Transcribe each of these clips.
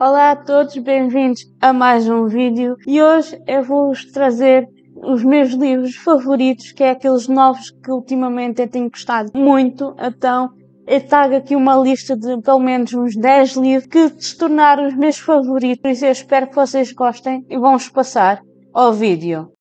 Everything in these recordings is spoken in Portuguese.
Olá a todos, bem-vindos a mais um vídeo e hoje eu vou-vos trazer os meus livros favoritos, que é aqueles novos que ultimamente eu tenho gostado muito. Então eu trago aqui uma lista de pelo menos uns 10 livros que se tornaram os meus favoritos, por isso eu espero que vocês gostem e vamos passar ao vídeo.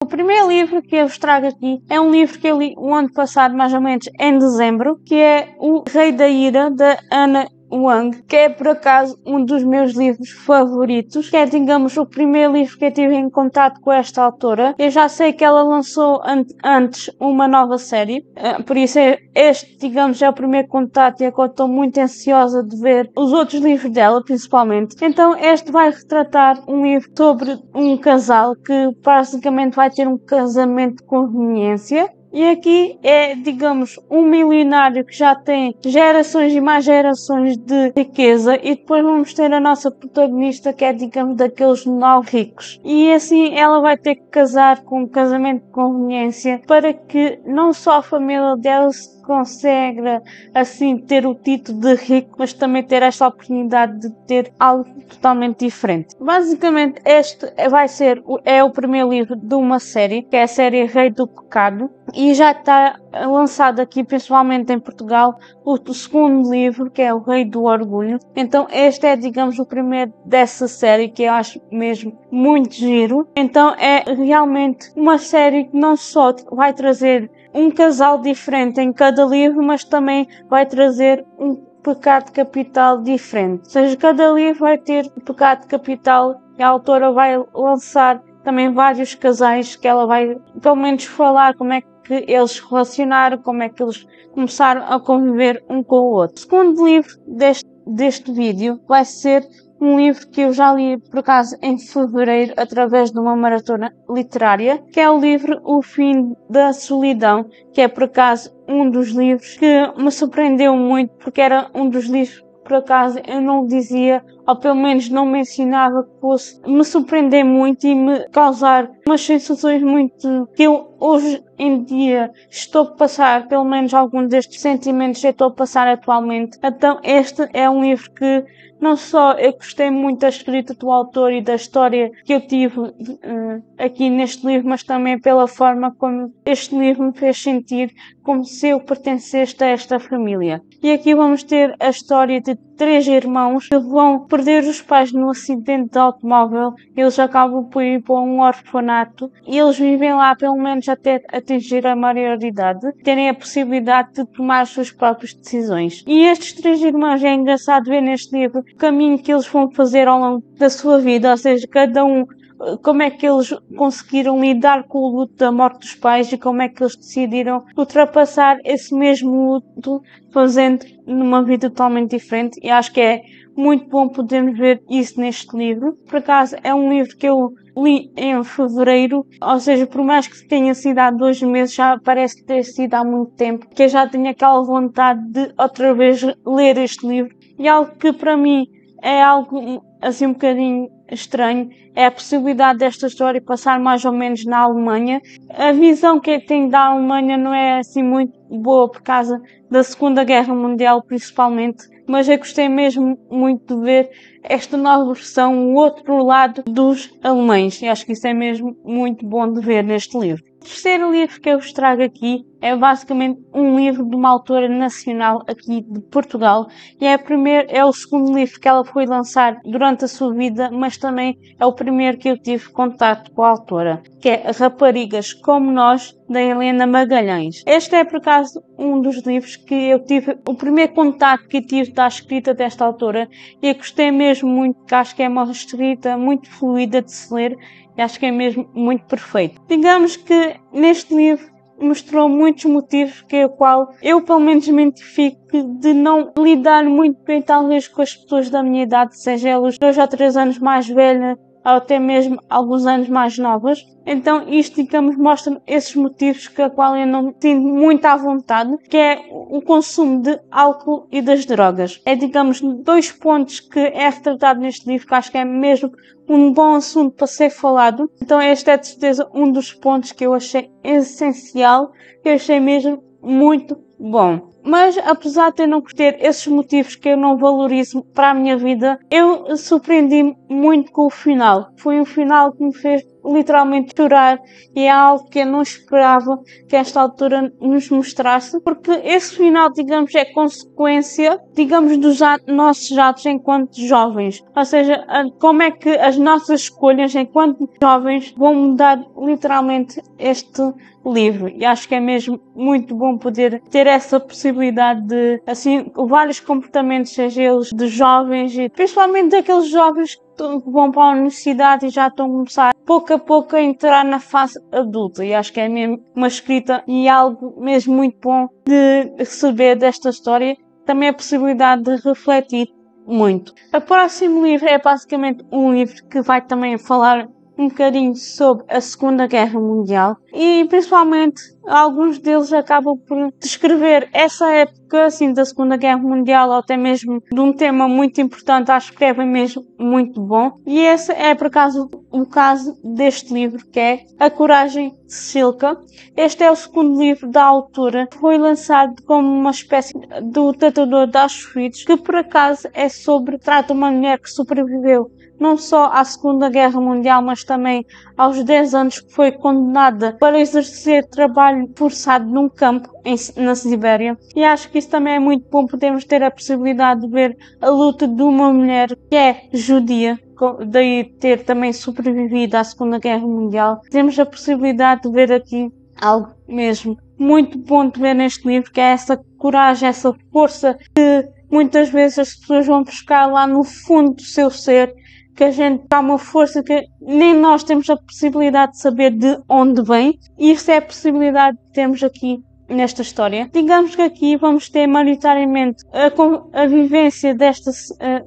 O primeiro livro que eu vos trago aqui é um livro que eu li o ano passado, mais ou menos em dezembro, que é O Rei da Ira, da Ana Huang, que é por acaso um dos meus livros favoritos, que é, digamos, o primeiro livro que eu tive em contato com esta autora. Eu já sei que ela lançou antes uma nova série, por isso este, digamos, é o primeiro contato e é que eu estou muito ansiosa de ver os outros livros dela, principalmente. Então este vai retratar um livro sobre um casal que basicamente vai ter um casamento de conveniência. E aqui é, digamos, um milionário que já tem gerações e mais gerações de riqueza, e depois vamos ter a nossa protagonista, que é, digamos, daqueles 9 ricos. E assim ela vai ter que casar com um casamento de conveniência para que não só a família dela se consegue assim ter o título de rico, mas também ter esta oportunidade de ter algo totalmente diferente. Basicamente este vai ser o primeiro livro de uma série, que é a série Rei do Pecado, e já está lançado aqui, principalmente em Portugal, o segundo livro, que é O Rei do Orgulho. Então este é, digamos, o primeiro dessa série, que eu acho mesmo muito giro. Então é realmente uma série que não só vai trazer um casal diferente em cada livro, mas também vai trazer um pecado capital diferente. Ou seja, cada livro vai ter um pecado capital e a autora vai lançar também vários casais que ela vai, pelo menos, falar como é que eles se relacionaram, como é que eles começaram a conviver um com o outro. O segundo livro deste vídeo vai ser um livro que eu já li, por acaso, em fevereiro, através de uma maratona literária, que é o livro O Fim da Solidão, que é, por acaso, um dos livros que me surpreendeu muito, porque era um dos livros que, por acaso, eu não dizia, ou pelo menos não mencionava, que fosse me surpreender muito e me causar umas sensações muito que eu hoje em dia estou a passar, pelo menos alguns destes sentimentos eu estou a passar atualmente. Então este é um livro que não só eu gostei muito da escrita do autor e da história que eu tive aqui neste livro, mas também pela forma como este livro me fez sentir como se eu pertencesse a esta família. E aqui vamos ter a história de 3 irmãos que vão perder os pais num acidente de automóvel. Eles acabam por ir para um orfanato e eles vivem lá pelo menos até atingir a maioridade, terem a possibilidade de tomar as suas próprias decisões. E estes 3 irmãos, é engraçado ver neste livro o caminho que eles vão fazer ao longo da sua vida, ou seja, cada um, como é que eles conseguiram lidar com o luto da morte dos pais e como é que eles decidiram ultrapassar esse mesmo luto, fazendo numa vida totalmente diferente. E acho que é muito bom podermos ver isso neste livro. Por acaso é um livro que eu li em fevereiro, ou seja, por mais que tenha sido há 2 meses, já parece ter sido há muito tempo, que eu já tenho aquela vontade de outra vez ler este livro. E algo que para mim é algo assim um bocadinho estranho é a possibilidade desta história passar mais ou menos na Alemanha. A visão que eu tenho da Alemanha não é assim muito boa por causa da Segunda Guerra Mundial, principalmente, mas eu gostei mesmo muito de ver esta nova versão, o outro lado dos alemães, e acho que isso é mesmo muito bom de ver neste livro. O terceiro livro que eu vos trago aqui é basicamente um livro de uma autora nacional aqui de Portugal, e é o segundo livro que ela foi lançar durante a sua vida, mas também é o primeiro que eu tive contato com a autora, que é Raparigas Como Nós, da Helena Magalhães. Este é, por acaso, um dos livros que eu tive, o primeiro contato que eu tive da escrita desta autora, e eu gostei mesmo muito, que acho que é uma escrita muito fluida de se ler, e acho que é mesmo muito perfeito. Digamos que neste livro mostrou muitos motivos que o qual eu pelo menos me identifico de não lidar muito bem talvez com as pessoas da minha idade, seja elas 2 ou 3 anos mais velhas ou até mesmo alguns anos mais novas. Então isto, digamos, mostra esses motivos que a qual eu não me sinto muito à vontade, que é o consumo de álcool e das drogas. É, digamos, 2 pontos que é retratado neste livro, que acho que é mesmo um bom assunto para ser falado. Então este é de certeza um dos pontos que eu achei essencial, que eu achei mesmo muito bom. Mas apesar de eu não ter esses motivos que eu não valorizo para a minha vida, eu surpreendi-me muito com o final. Foi um final que me fez literalmente chorar e é algo que eu não esperava que esta altura nos mostrasse, porque esse final, digamos, é consequência, digamos, dos nossos atos enquanto jovens. Ou seja, como é que as nossas escolhas enquanto jovens vão mudar literalmente este livro. E acho que é mesmo muito bom poder ter essa possibilidade de, assim, vários comportamentos, seja eles de jovens e principalmente daqueles jovens que vão para a universidade e já estão a começar pouco a pouco a entrar na fase adulta. E acho que é mesmo uma escrita e algo mesmo muito bom de receber desta história. Também a possibilidade de refletir muito. O próximo livro é basicamente um livro que vai também falar um bocadinho sobre a Segunda Guerra Mundial e principalmente alguns deles acabam por descrever essa época assim da Segunda Guerra Mundial ou até mesmo de um tema muito importante. Acho que é mesmo muito bom e esse é por acaso o caso deste livro, que é A Coragem de Silka. Este é o segundo livro da autora, foi lançado como uma espécie do tratador de Auschwitz, que por acaso trata uma mulher que sobreviveu não só à Segunda Guerra Mundial, mas também aos 10 anos que foi condenada para exercer trabalho forçado num campo na Sibéria. E acho que isso também é muito bom, podermos ter a possibilidade de ver a luta de uma mulher que é judia, daí ter também sobrevivido à Segunda Guerra Mundial. Temos a possibilidade de ver aqui algo mesmo muito bom de ver neste livro, que é essa coragem, essa força que muitas vezes as pessoas vão buscar lá no fundo do seu ser, que a gente dá uma força que nem nós temos a possibilidade de saber de onde vem, e isso é a possibilidade que temos aqui nesta história. Digamos que aqui vamos ter maioritariamente a vivência desta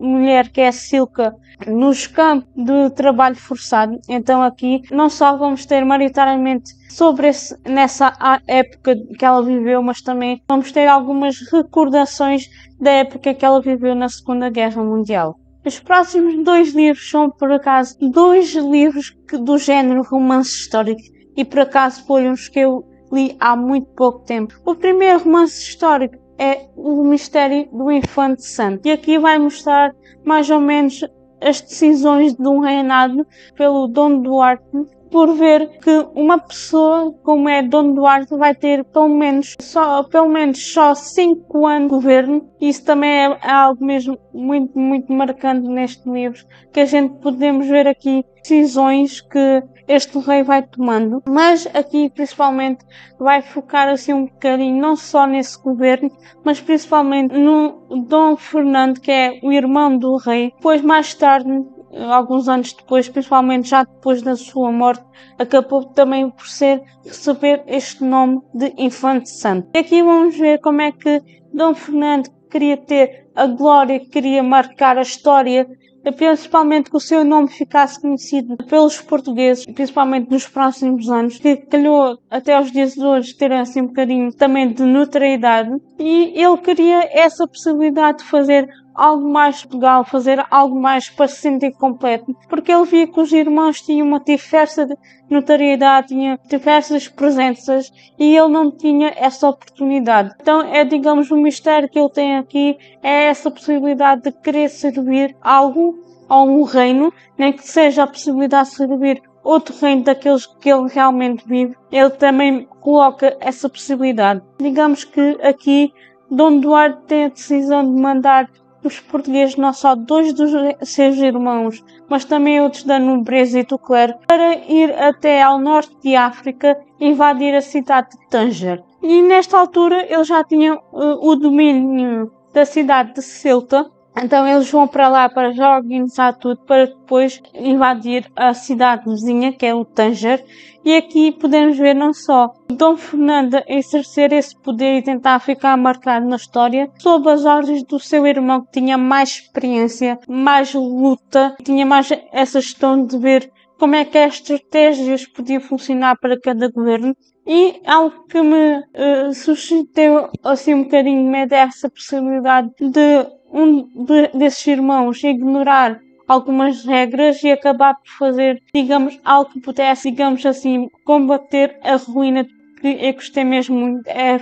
mulher, que é a Silka, nos campos de trabalho forçado. Então aqui não só vamos ter maioritariamente sobre nessa época que ela viveu, mas também vamos ter algumas recordações da época que ela viveu na Segunda Guerra Mundial. Os próximos 2 livros são, por acaso, 2 livros do género romance histórico e, por acaso, foram os que eu li há muito pouco tempo. O primeiro romance histórico é O Mistério do Infante Santo e aqui vai mostrar mais ou menos as decisões de um reinado pelo Dom Duarte, por ver que uma pessoa como é Dom Duarte vai ter pelo menos só 5 anos de governo. Isso também é algo mesmo muito, muito marcante neste livro, que a gente podemos ver aqui decisões que este rei vai tomando, mas aqui principalmente vai focar assim um bocadinho não só nesse governo, mas principalmente no Dom Fernando, que é o irmão do rei. Depois, mais tarde, alguns anos depois, principalmente já depois da sua morte, acabou também por receber este nome de Infante Santo. E aqui vamos ver como é que Dom Fernando queria ter a glória, queria marcar a história, principalmente que o seu nome ficasse conhecido pelos portugueses, principalmente nos próximos anos, que calhou até aos dias de hoje ter assim um bocadinho também de notoriedade, e ele queria essa possibilidade de fazer algo mais legal, fazer algo mais para se sentir completo, porque ele via que os irmãos tinham uma diversa notoriedade, tinham diversas presenças e ele não tinha essa oportunidade. Então é, digamos, um mistério que ele tem aqui, é essa possibilidade de querer servir algo a um reino, nem que seja a possibilidade de servir outro reino daqueles que ele realmente vive. Ele também coloca essa possibilidade. Digamos que aqui Dom Duarte tem a decisão de mandar os portugueses, não só 2 dos seus irmãos, mas também outros da nobreza e do clero, para ir até ao norte de África e invadir a cidade de Tanger. E nesta altura eles já tinham o domínio da cidade de Ceuta, então eles vão para lá para já organizar tudo para depois invadir a cidade vizinha, que é o Tanger. E aqui podemos ver não só Dom Fernando a exercer esse poder e tentar ficar marcado na história, sob as ordens do seu irmão, que tinha mais experiência, mais luta, tinha mais essa gestão de ver como é que as estratégias podiam funcionar para cada governo. E algo que me suscitou assim um bocadinho de medo é essa possibilidade de desses irmãos ignorar algumas regras e acabar por fazer, digamos, algo que pudesse, digamos assim, combater a ruína, que eu gostei mesmo muito, é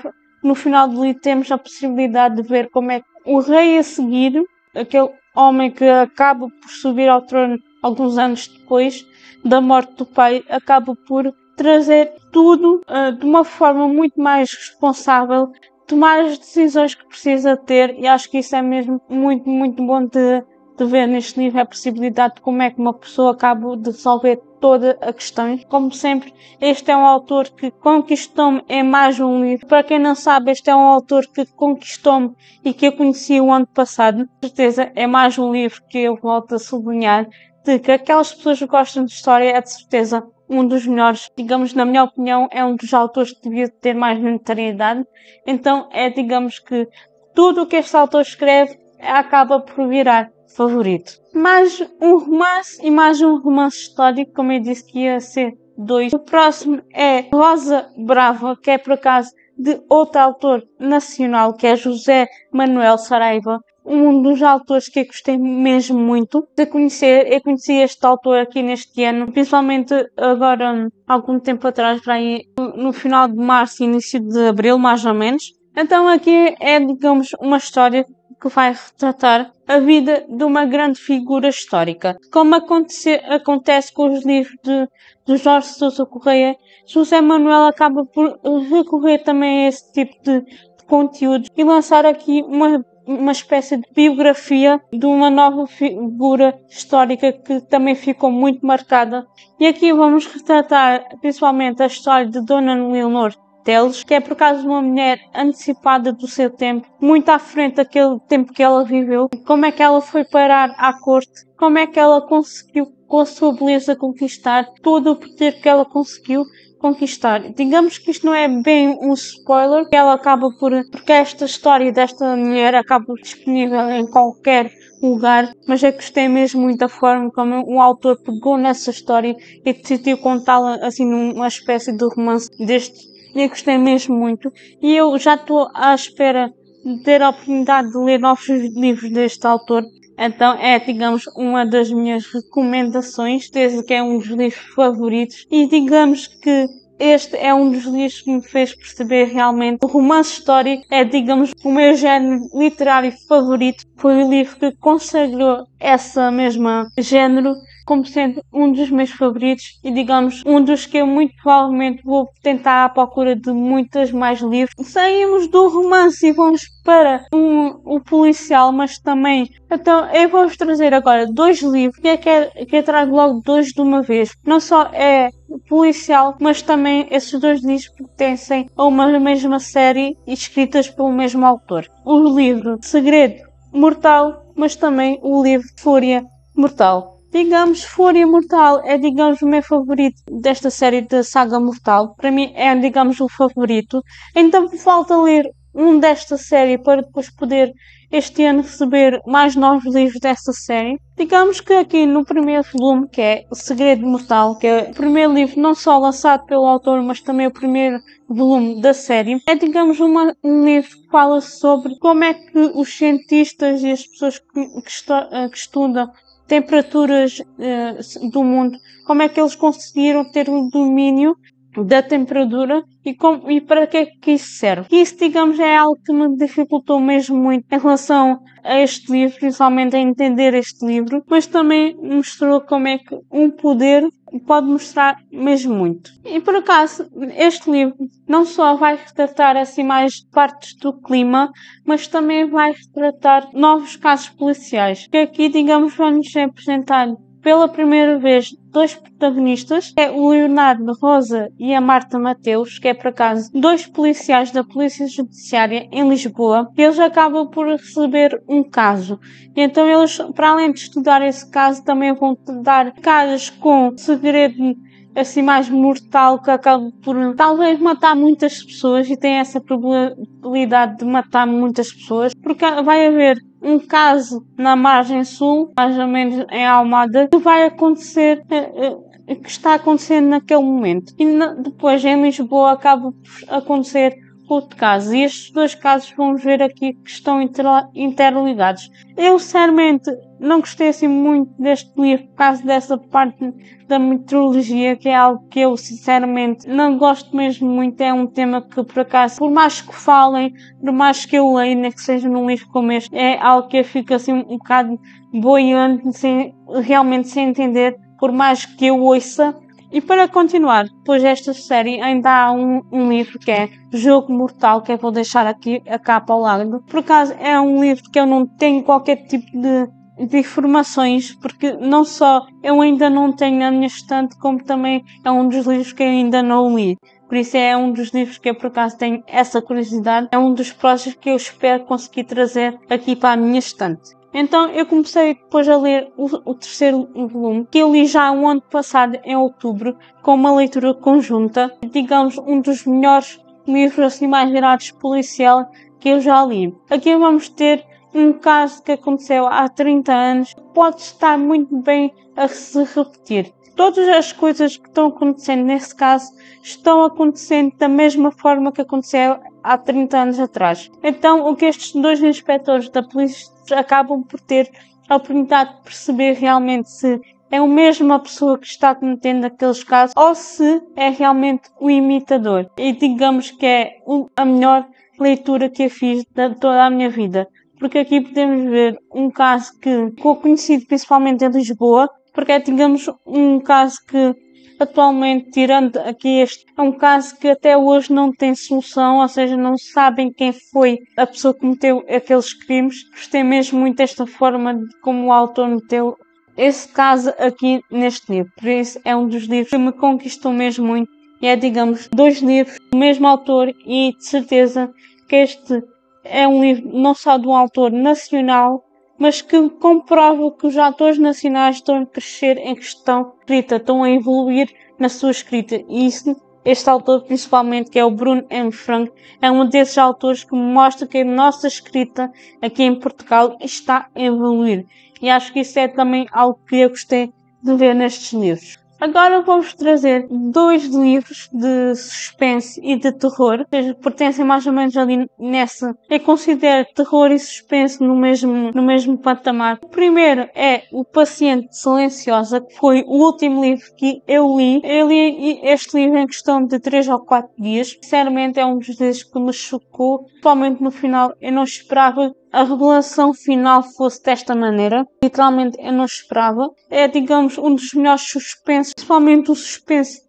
no final do livro temos a possibilidade de ver como é que o rei a seguir, aquele homem que acaba por subir ao trono alguns anos depois da morte do pai, acaba por trazer tudo de uma forma muito mais responsável, tomar as decisões que precisa ter, e acho que isso é mesmo muito, muito bom de ver neste livro, a possibilidade de como é que uma pessoa acaba de resolver toda a questão. Como sempre, este é um autor que conquistou-me em mais um livro. Para quem não sabe, este é um autor que conquistou-me e que eu conheci o ano passado. Com certeza é mais um livro que eu volto a sublinhar, de que aquelas pessoas que gostam de história é de certeza um dos melhores, digamos, na minha opinião, é um dos autores que devia ter mais notoriedade. Então digamos que tudo o que este autor escreve acaba por virar favorito. Mais um romance e mais um romance histórico, como eu disse que ia ser 2. O próximo é Rosa Brava, que é por acaso de outro autor nacional, que é José Manuel Saraiva, um dos autores que eu gostei mesmo muito de conhecer. Eu conheci este autor aqui neste ano, principalmente agora, algum tempo atrás, para aí, no final de março e início de abril, mais ou menos. Então aqui é, digamos, uma história que vai retratar a vida de uma grande figura histórica. Como acontece com os livros de Jorge Sousa Correia, José Manuel acaba por recorrer também a esse tipo de conteúdo e lançar aqui uma espécie de biografia de uma nova figura histórica que também ficou muito marcada. E aqui vamos retratar principalmente a história de Dona Leonor Teles, que é por acaso uma mulher antecipada do seu tempo, muito à frente daquele tempo que ela viveu, como é que ela foi parar à corte, como é que ela conseguiu com a sua beleza conquistar todo o poder que ela conseguiu conquistar. Digamos que isto não é bem um spoiler, que ela acaba porque esta história desta mulher acaba disponível em qualquer lugar, mas eu gostei mesmo muito da forma como o autor pegou nessa história e decidiu contá-la assim numa espécie de romance deste. Eu gostei mesmo muito e eu já estou à espera de ter a oportunidade de ler novos livros deste autor. Então digamos, uma das minhas recomendações, desde que é um dos livros favoritos. E digamos que este é um dos livros que me fez perceber realmente o romance histórico é, digamos, o meu género literário favorito. Foi o livro que consagrou essa mesma género como sendo um dos meus favoritos e, digamos, um dos que eu muito provavelmente vou tentar à procura de muitas mais livros. Saímos do romance e vamos para o policial, mas também... Então, eu vou-vos trazer agora 2 livros, que eu trago logo 2 de uma vez. Não só é policial, mas também esses 2 livros pertencem a uma mesma série escritas pelo mesmo autor. O livro Segredo Mortal, mas também o livro Fúria Mortal. Digamos, Fúria Mortal é, digamos, o meu favorito desta série da saga Mortal. Para mim é, digamos, o favorito. Então falta ler um desta série para depois poder este ano receber mais novos livros desta série. Digamos que aqui no primeiro volume, que é O Segredo Mortal, que é o primeiro livro não só lançado pelo autor, mas também o primeiro volume da série, é, digamos, um livro que fala sobre como é que os cientistas e as pessoas que estudam temperaturas do mundo, como é que eles conseguiram ter o domínio da temperatura e para que é que isso serve. Isso, digamos, é algo que me dificultou mesmo muito em relação a este livro, principalmente a entender este livro, mas também mostrou como é que um poder pode mostrar mesmo muito. E por acaso, este livro não só vai retratar assim mais partes do clima, mas também vai retratar novos casos policiais, que aqui, digamos, vão-nos apresentar pela primeira vez 2 protagonistas, que é o Leonardo Rosa e a Marta Mateus, que é por acaso 2 policiais da Polícia Judiciária em Lisboa, e eles acabam por receber um caso. E então eles, para além de estudar esse caso, também vão dar casos com segredo assim mais mortal, que acaba por talvez matar muitas pessoas, e tem essa probabilidade de matar muitas pessoas, porque vai haver um caso na margem sul, mais ou menos em Almada, que vai acontecer, que está acontecendo naquele momento. E depois em Lisboa acaba por acontecer outro caso. E estes dois casos vamos ver aqui que estão interligados. Eu, sinceramente, não gostei assim muito deste livro por causa dessa parte da meteorologia, que é algo que eu, sinceramente, não gosto mesmo muito. É um tema que, por acaso, por mais que falem, por mais que eu leia, nem que seja num livro como este, é algo que eu fico assim um bocado boiando, realmente sem entender, por mais que eu ouça. E para continuar, depois desta série, ainda há um livro que é Jogo Mortal, que eu vou deixar aqui a capa ao lado. Por acaso é um livro que eu não tenho qualquer tipo de informações, porque não só eu ainda não tenho na minha estante, como também é um dos livros que eu ainda não li. Por isso é um dos livros que eu por acaso tenho essa curiosidade. É um dos próximos que eu espero conseguir trazer aqui para a minha estante. Então eu comecei depois a ler o terceiro volume, que eu li já o ano passado, em outubro, com uma leitura conjunta. Digamos, um dos melhores livros assim mais virados policial que eu já li. Aqui vamos ter um caso que aconteceu há 30 anos, que pode estar muito bem a se repetir. Todas as coisas que estão acontecendo nesse caso estão acontecendo da mesma forma que aconteceu há 30 anos atrás. Então, o que estes dois inspectores da polícia acabam por ter a oportunidade de perceber realmente se é a mesma pessoa que está cometendo aqueles casos ou se é realmente o imitador. E digamos que é a melhor leitura que eu fiz de toda a minha vida. Porque aqui podemos ver um caso que ficou conhecido principalmente em Lisboa, porque é, digamos, um caso que atualmente, tirando aqui este, é um caso que até hoje não tem solução, ou seja, não sabem quem foi a pessoa que cometeu aqueles crimes. Gostei mesmo muito desta forma de como o autor meteu esse caso aqui neste livro. Por isso é um dos livros que me conquistou mesmo muito. E é, digamos, dois livros do mesmo autor e de certeza que este é um livro não só de um autor nacional, mas que comprova que os atores nacionais estão a crescer em questão de escrita, estão a evoluir na sua escrita. E isso, este autor, principalmente, que é o Bruno M. Frank, é um desses autores que mostra que a nossa escrita aqui em Portugal está a evoluir. E acho que isso é também algo que eu gostei de ver nestes livros. Agora vamos trazer dois livros de suspense e de terror, ou seja, pertencem mais ou menos ali nessa. Eu considero terror e suspense no mesmo patamar. O primeiro é O Paciente Silenciosa, que foi o último livro que eu li. Eu li este livro em questão de 3 ou 4 dias. Sinceramente é um dos livros que me chocou, principalmente no final. Eu não esperava a revelação final fosse desta maneira. Literalmente eu não esperava. É, digamos, um dos melhores suspensos, principalmente o suspense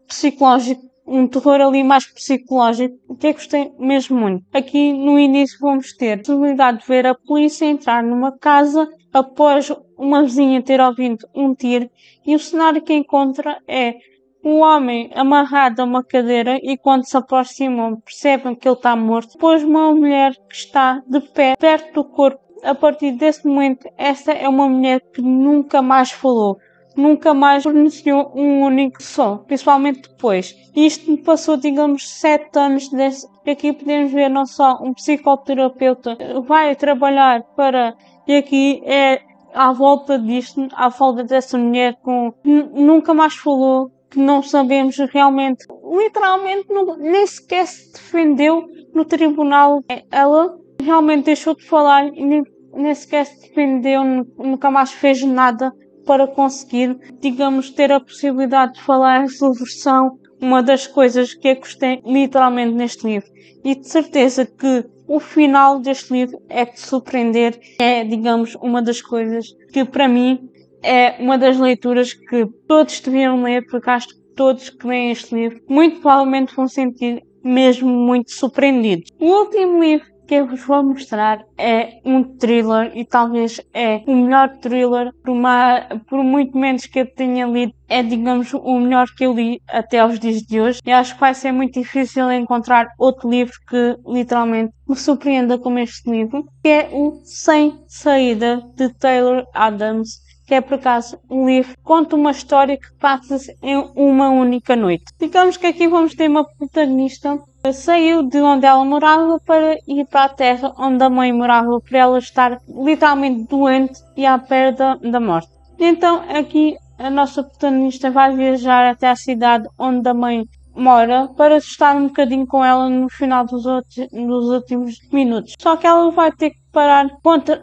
psicológico, um terror ali mais psicológico, que eu gostei mesmo muito. Aqui no início vamos ter a possibilidade de ver a polícia entrar numa casa após uma vizinha ter ouvido um tiro, e o cenário que encontra é um homem amarrado a uma cadeira e quando se aproximam percebem que ele está morto. Depois uma mulher que está de pé perto do corpo. A partir desse momento, essa é uma mulher que nunca mais falou. Nunca mais pronunciou um único som, principalmente depois. Isto me passou, digamos, 7 anos desse. Aqui podemos ver não só um psicoterapeuta vai trabalhar para... E aqui é à volta disto, à volta dessa mulher com nunca mais falou, que não sabemos realmente, literalmente nem sequer se defendeu no tribunal. Ela realmente deixou de falar e nem sequer se defendeu, nunca mais fez nada para conseguir, digamos, ter a possibilidade de falar a sua versão. Uma das coisas que eu gostei literalmente neste livro. E de certeza que o final deste livro é de surpreender. É, digamos, uma das coisas que para mim é uma das leituras que todos deviam ler, porque acho que todos que leem este livro muito provavelmente vão sentir mesmo muito surpreendidos. O último livro que eu vos vou mostrar é um thriller e talvez é o melhor thriller por muito menos que eu tenha lido. É, digamos, o melhor que eu li até aos dias de hoje. E acho que vai ser muito difícil encontrar outro livro que literalmente me surpreenda como este livro, que é o Sem Saída, de Taylor Adams, que é por acaso um livro que conta uma história que passa-se em uma única noite. Digamos que aqui vamos ter uma protagonista que saiu de onde ela morava para ir para a terra onde a mãe morava, por ela estar literalmente doente e à beira da morte. Então aqui a nossa protagonista vai viajar até a cidade onde a mãe Mora para estar um bocadinho com ela no final dos últimos minutos. Só que ela vai ter que parar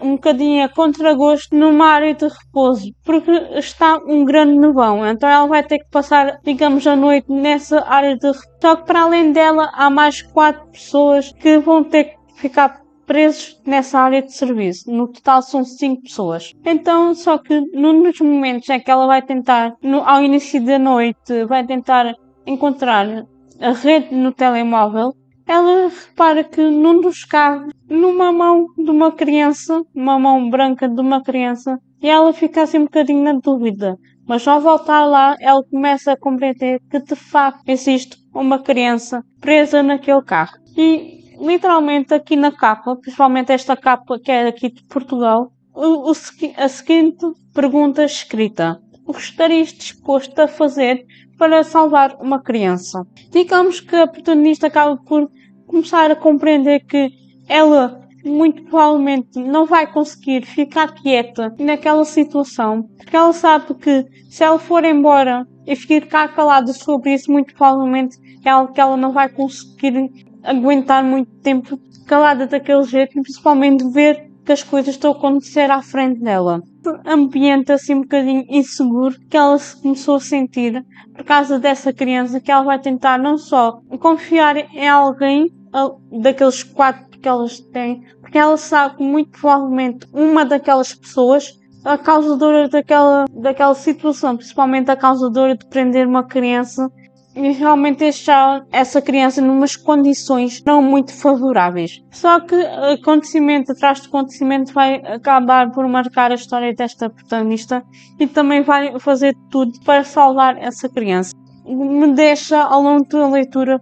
um bocadinho a contragosto numa área de repouso, porque está um grande nevão. Então ela vai ter que passar, digamos, a noite nessa área de repouso. Só que para além dela há mais 4 pessoas que vão ter que ficar presos nessa área de serviço. No total são 5 pessoas. Então, só que nos momentos em que ela vai tentar, ao início da noite, vai tentar encontrar a rede no telemóvel, ela repara que num dos carros, numa mão de uma criança, uma mão branca de uma criança, e ela fica assim um bocadinho na dúvida. Mas ao voltar lá, ela começa a compreender que de facto existe uma criança presa naquele carro. E literalmente aqui na capa, principalmente esta capa que é aqui de Portugal, a seguinte pergunta escrita: o que estarias disposto a fazer para salvar uma criança? Digamos que a protagonista acaba por começar a compreender que ela muito provavelmente não vai conseguir ficar quieta naquela situação, porque ela sabe que se ela for embora e ficar calada sobre isso, muito provavelmente é algo que ela não vai conseguir aguentar muito tempo calada daquele jeito, e principalmente ver que as coisas estão a acontecer à frente dela. Ambiente assim um bocadinho inseguro que ela se começou a sentir por causa dessa criança, que ela vai tentar não só confiar em alguém daqueles 4 que elas têm, porque ela sabe que muito provavelmente uma daquelas pessoas, a causadora daquela situação, principalmente a causadora de prender uma criança, e realmente deixar essa criança numas condições não muito favoráveis. Só que acontecimento atrás de acontecimento vai acabar por marcar a história desta protagonista e também vai fazer tudo para salvar essa criança. Me deixa ao longo da leitura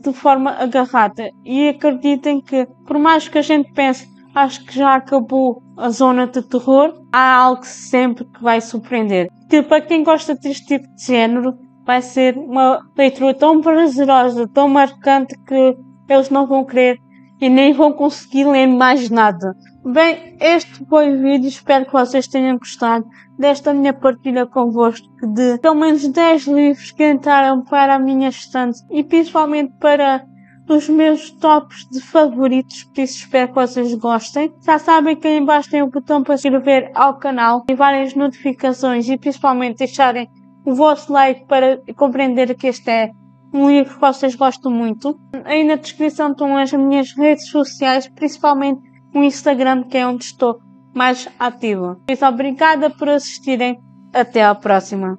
de forma agarrada, e acreditem que, por mais que a gente pense, acho que já acabou a zona de terror, há algo sempre que vai surpreender. Que para quem gosta deste tipo de género, vai ser uma leitura tão prazerosa, tão marcante, que eles não vão querer e nem vão conseguir ler mais nada. Bem, este foi o vídeo, espero que vocês tenham gostado desta minha partilha convosco de pelo menos 10 livros que entraram para a minha estante e principalmente para os meus tops de favoritos, por isso espero que vocês gostem. Já sabem que aí embaixo tem o botão para se inscrever ao canal e várias notificações, e principalmente deixarem o vosso like para compreender que este é um livro que vocês gostam muito. Aí na descrição estão as minhas redes sociais, principalmente o Instagram, que é onde estou mais ativa. Muito obrigada por assistirem. Até à próxima.